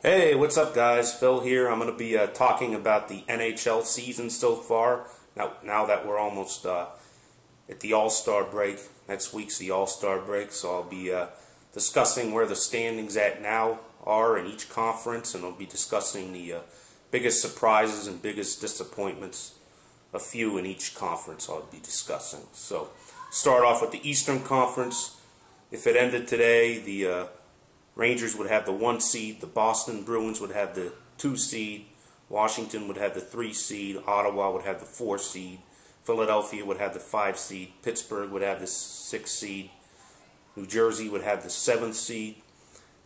Hey, what's up guys? Phil here. I'm going to be talking about the NHL season so far. Now that we're almost at the All-Star break. Next week's the All-Star break, so I'll be discussing where the standings at now are in each conference, and I'll be discussing the biggest surprises and biggest disappointments, a few in each conference I'll be discussing. So, start off with the Eastern Conference. If it ended today, the Rangers would have the 1 seed, the Boston Bruins would have the 2 seed, Washington would have the 3 seed, Ottawa would have the 4 seed, Philadelphia would have the 5 seed, Pittsburgh would have the 6 seed, New Jersey would have the 7th seed,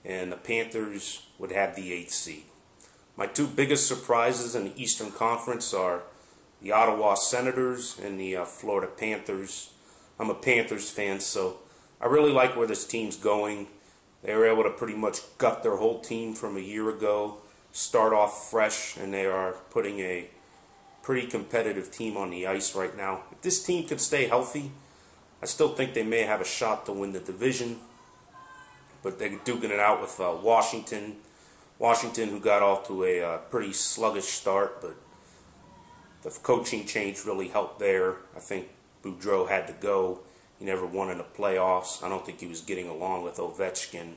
and the Panthers would have the 8th seed. My two biggest surprises in the Eastern Conference are the Ottawa Senators and the Florida Panthers. I'm a Panthers fan, so I really like where this team's going. They were able to pretty much gut their whole team from a year ago, start off fresh, and they are putting a pretty competitive team on the ice right now. If this team could stay healthy, I still think they may have a shot to win the division, but they're duking it out with Washington. Washington, who got off to a pretty sluggish start, but the coaching change really helped there. I think Boudreau had to go. He never won in the playoffs. I don't think he was getting along with Ovechkin.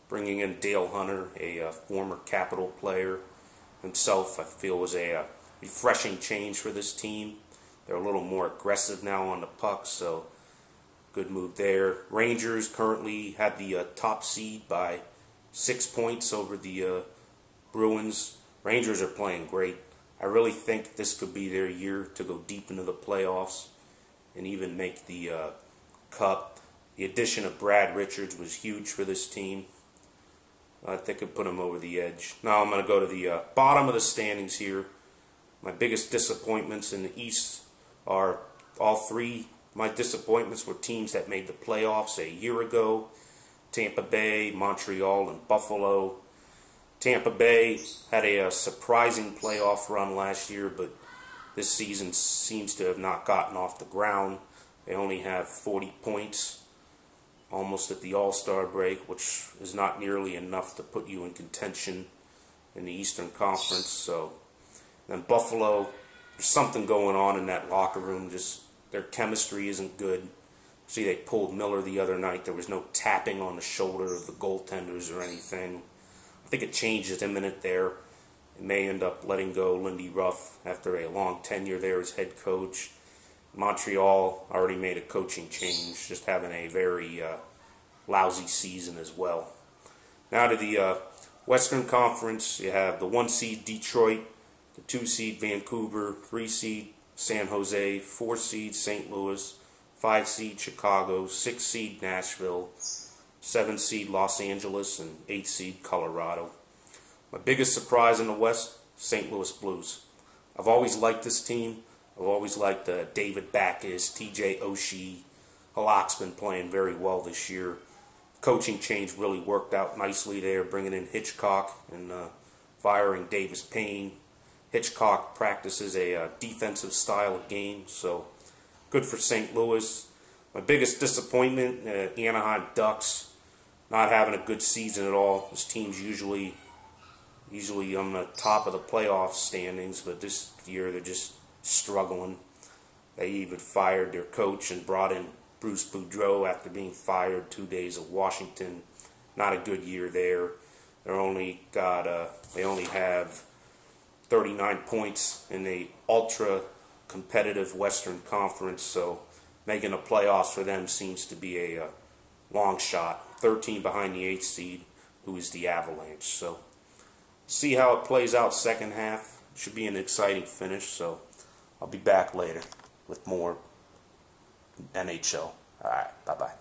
Bringing in Dale Hunter, a former Capital player himself, I feel was a refreshing change for this team. They're a little more aggressive now on the puck, so good move there. Rangers currently have the top seed by 6 points over the Bruins. Rangers are playing great. I really think this could be their year to go deep into the playoffs and even make the Cup. The addition of Brad Richards was huge for this team. I think it put them over the edge. Now I'm going to go to the bottom of the standings here. My biggest disappointments in the East are all three. My disappointments were teams that made the playoffs a year ago. Tampa Bay, Montreal, and Buffalo. Tampa Bay had a surprising playoff run last year, but this season seems to have not gotten off the ground. They only have 40 points, almost at the All-Star break, which is not nearly enough to put you in contention in the Eastern Conference. So, then Buffalo, there's something going on in that locker room. Just their chemistry isn't good. See, they pulled Miller the other night. There was no tapping on the shoulder of the goaltenders or anything. I think a change is imminent there. It may end up letting go Lindy Ruff after a long tenure there as head coach. Montreal already made a coaching change, just having a very lousy season as well. Now to the Western Conference, you have the 1 seed Detroit, the 2 seed Vancouver, 3 seed San Jose, 4 seed St. Louis, 5 seed Chicago, 6 seed Nashville, 7 seed Los Angeles, and 8 seed Colorado. My biggest surprise in the West, St. Louis Blues. I've always liked this team. I've always liked David Backes, TJ Oshie. Halak's been playing very well this year. Coaching change really worked out nicely there, bringing in Hitchcock and firing Davis Payne. Hitchcock practices a defensive style of game, so good for St. Louis. My biggest disappointment, Anaheim Ducks, not having a good season at all. This team's usually on the top of the playoff standings, but this year they're just struggling. They even fired their coach and brought in Bruce Boudreau after being fired 2 days of Washington. Not a good year there. They only have 39 points in the ultra competitive Western Conference, so making the playoffs for them seems to be a long shot. 13 behind the 8th seed, who is the Avalanche. So see how it plays out second half. Should be an exciting finish, so I'll be back later with more NHL. Alright, bye-bye.